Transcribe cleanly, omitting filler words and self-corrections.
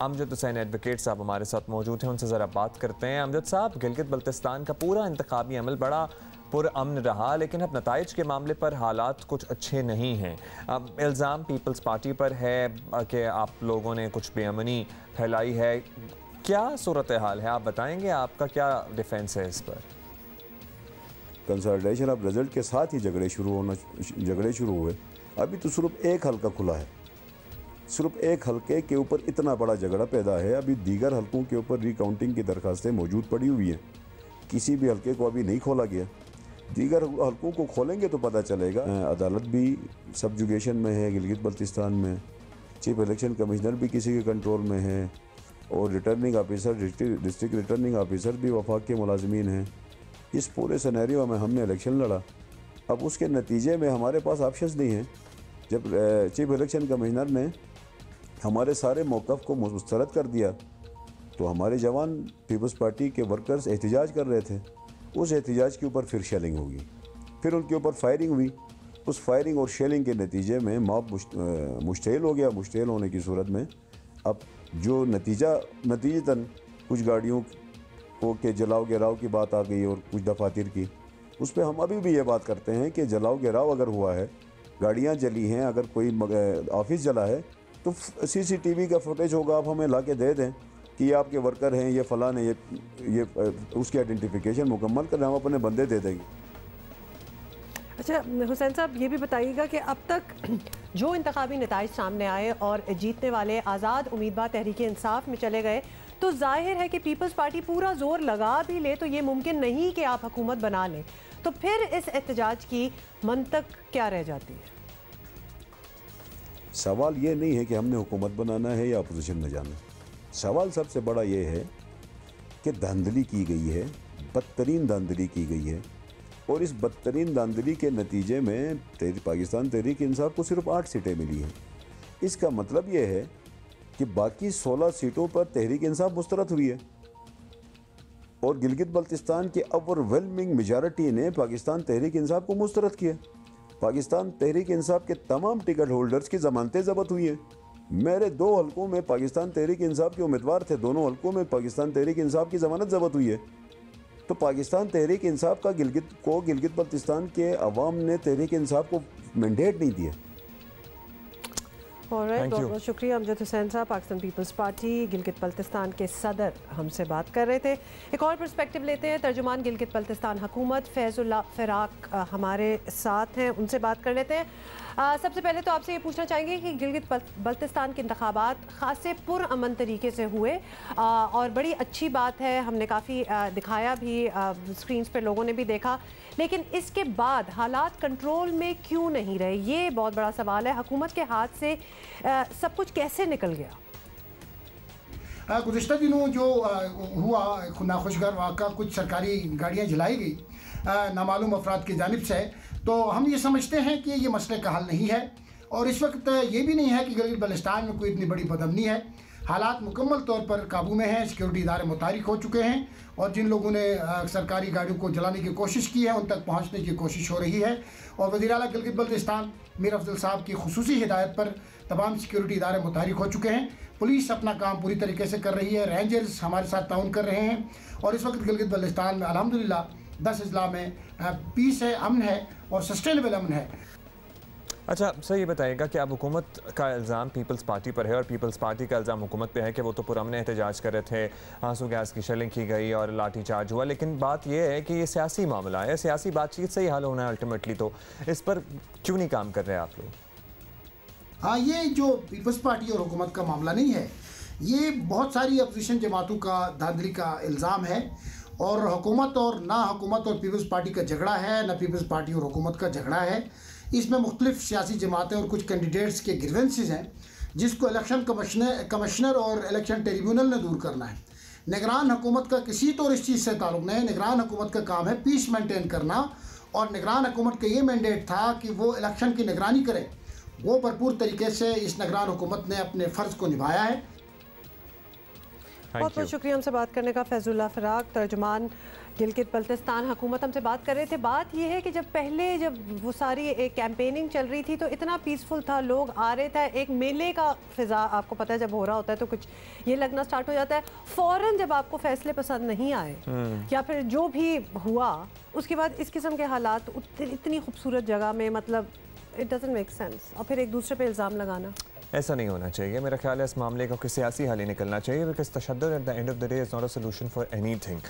Amjad Hussain advocate साहब हमारे साथ मौजूद हैं, उनसे ज़रा बात करते हैं। अमजद साहब, गिलगित बल्तिस्तान का पूरा इंतखाबी अमल बड़ा पुरअमन रहा, लेकिन अब नताइज के मामले पर हालात कुछ अच्छे नहीं हैं। अब इल्ज़ाम पीपल्स पार्टी पर है कि आप लोगों ने कुछ बेअमनी फैलाई है। क्या सूरत हाल है, आप बताएंगे, आपका क्या डिफेंस है इस पर? कंसल्टेशन ऑफ रिजल्ट के साथ ही झगड़े शुरू हुए। अभी तो सिर्फ एक हल्का खुला है, सिर्फ एक हल्के के ऊपर इतना बड़ा झगड़ा पैदा है। अभी दीगर हल्कों के ऊपर रिकाउंटिंग की दरखास्तें मौजूद पड़ी हुई हैं, किसी भी हल्के को अभी नहीं खोला गया। दीगर हल्कों को खोलेंगे तो पता चलेगा। अदालत भी सबजुगेशन में है गिलगित बल्तिस्तान में, चीफ इलेक्शन कमिश्नर भी किसी के कंट्रोल में है, और returning officer, district returning officer भी वफाक के मुलाजमीन हैं। इस पूरे सिनेरियो में हमने इलेक्शन लड़ा। अब उसके नतीजे में हमारे पास ऑप्शंस नहीं हैं। जब चीफ इलेक्शन कमिश्नर ने हमारे सारे मौक़िफ़ को मुस्तरद कर दिया तो हमारे जवान पीपल्स पार्टी के वर्कर्स एहतजाज कर रहे थे। उस एहतजाज के ऊपर फिर शेलिंग होगी, फिर उनके ऊपर फायरिंग हुई। उस फायरिंग और शेलिंग के नतीजे में मॉब मुश्तइल हो गया। मुश्तइल होने की सूरत में अब जो नतीजतन कुछ गाड़ियों को के जलाओ गिराव की बात आ गई और कुछ दफातर की, उस पर हम अभी भी ये बात करते हैं कि जलाओ गिराव अगर हुआ है, गाड़ियाँ जली हैं, अगर कोई ऑफिस जला है तो CCTV का फुटेज होगा, आप हमें ला के दे दें कि ये आपके वर्कर हैं, ये फ़लान है, ये उसकी आइडेंटिफिकेशन मुकम्मल कर हम अपने बंदे दे देंगे। अच्छा हुसैन साहब, ये भी बताइएगा कि अब तक जो इंतखाबी नताइज सामने आए और जीतने वाले आज़ाद उम्मीदवार तहरीक इंसाफ में चले गए, तो जाहिर है कि पीपल्स पार्टी पूरा जोर लगा भी ले तो ये मुमकिन नहीं कि आप हुकूमत बना लें। तो फिर इस एहतजाज की मंतक क्या रह जाती है? सवाल ये नहीं है कि हमने हुकूमत बनाना है या अपोजिशन में जाना। सवाल सबसे बड़ा ये है कि धांधली की गई है, बदतरीन धांधली की गई है, और इस बदतरीन धांधली के नतीजे में पाकिस्तान तहरीक इंसाफ को सिर्फ 8 सीटें मिली हैं। इसका मतलब ये है कि बाकी 16 सीटों पर तहरीक इंसाफ मुस्तरद हुई है, और गिलगित बल्तिस्तान के ओवरवेलमिंग मेजॉरिटी ने पाकिस्तान तहरीक इंसाफ को मुस्तरद किया। पाकिस्तान तहरीक इंसाफ के तमाम टिकट होल्डर्स की ज़मानतें ज़ब्त हुई हैं। मेरे 2 हल्कों में पाकिस्तान तहरीक इंसाफ के उम्मीदवार थे, दोनों हल्कों में पाकिस्तान तहरीक इंसाफ की ज़मानत ज़ब्त हुई है। तो पाकिस्तान तहरीक इंसाफ का गिलगित बल्तिस्तान के अवाम ने तहरीक इंसाफ को मैंडेट नहीं दिया। बहुत बहुत शुक्रिया अमजद हुसैन साहब, पाकिस्तान पीपल्स पार्टी गिलगित बल्तिस्तान के सदर हमसे बात कर रहे थे। एक और पर्सपेक्टिव लेते हैं, तर्जुमान गिलगित बल्तिस्तान हुकूमत फैजुल्ला फ़राक हमारे साथ हैं, उनसे बात कर लेते हैं। सबसे पहले तो आपसे ये पूछना चाहेंगे कि गिलगित बल्तिस्तान के इंतखाबात खासे पुरअमन तरीके से हुए और बड़ी अच्छी बात है, हमने काफ़ी दिखाया भी, स्क्रीन पर लोगों ने भी देखा, लेकिन इसके बाद हालात कंट्रोल में क्यों नहीं रहे? ये बहुत बड़ा सवाल है। हुकूमत के हाथ से सब कुछ कैसे निकल गया? गुज़िश्ता दिनों जो हुआ नाखुशगवार वाक़ा, कुछ सरकारी गाड़ियाँ जलाई गई नामालूम अफराद की जानिब से, तो हम ये समझते हैं कि ये मसले का हल नहीं है। और इस वक्त ये भी नहीं है कि गिलगित बल्तिस्तान में कोई इतनी बड़ी बदअमनी है। हालात मुकम्मल तौर पर काबू में हैं, सिक्योरिटी इदारे मुतारिक हो चुके हैं, और जिन लोगों ने सरकारी गाड़ियों को जलाने की कोशिश की है उन तक पहुँचने की कोशिश हो रही है। और वज़ीर आला गिलगित बल्तिस्तान मीर अफजल साहब की खुसूसी हिदायत पर तमाम सिक्योरिटी इदारे मुतारिक हो चुके हैं। पुलिस अपना काम पूरी तरीके से कर रही है, रेंजर्स हमारे साथ ताउन कर रहे हैं, और इस वक्त गिलगित बल्तिस्तान में अल्हम्दुलिल्लाह 10 अजला में पीस है, अमन है और सस्टेनेबल अमन है। अच्छा सर, ये बताइएगा कि अब हुकूमत का इल्ज़ाम पीपल्स पार्टी पर है और पीपल्स पार्टी का इल्ज़ाम हुकूमत पे है कि वो तो पुरअमन एहतजाज कर रहे थे, आंसू गैस की शेलिंग की गई और लाठी चार्ज हुआ, लेकिन बात यह है कि ये सियासी मामला है, सियासी बातचीत से ही हल होना है अल्टीमेटली। तो इस पर क्यों नहीं काम कर रहे आप लोग? हाँ, ये जो पीपल्स पार्टी और हुकूमत का मामला नहीं है, ये बहुत सारी अपोजिशन जमातों का धांधली का इल्ज़ाम है, और हुकूमत और ना हुकूमत और पीपल्स पार्टी का झगड़ा है, ना पीपल्स पार्टी और हुकूमत का झगड़ा है। इसमें मुख्तलिफ सियासी जमातें और कुछ कैंडिडेट्स के ग्रीवेंसेस हैं, जिसको इलेक्शन कमिश्नर और इलेक्शन ट्रिब्यूनल ने दूर करना है। निगरान हुकूमत का किसी तो इस चीज़ से ताल्लुक़ नहीं है। निगरान हुकूमत का काम है पीस मेंटेन करना, और निगरान हुकूमत का ये मैंडेट था कि वो इलेक्शन की निगरानी करे। वो भरपूर तरीके से इस निगरान हुकूमत ने अपने फ़र्ज़ को निभाया है। बहुत बहुत शुक्रिया हमसे बात करने का। फैजुल्ला फ़राक, तर्जुमान गिलगित बल्तिस्तान हुकूमत, हमसे बात कर रहे थे। बात यह है कि जब वो सारी एक कैंपेनिंग चल रही थी तो इतना पीसफुल था, लोग आ रहे थे, एक मेले का फिजा आपको पता है जब हो रहा होता है तो कुछ ये लगना स्टार्ट हो जाता है। फ़ौरन जब आपको फैसले पसंद नहीं आए या फिर जो भी हुआ उसके बाद इस किस्म के हालात इतनी खूबसूरत जगह में, मतलब इट डजंट मेक सेंस। और फिर एक दूसरे पे इल्ज़ाम लगाना ऐसा नहीं होना चाहिए। मेरा ख्याल है इस मामले का कोई सियासी हल ही निकलना चाहिए, बिकॉज तशद्दुद at the end of the day is not a solution for anything.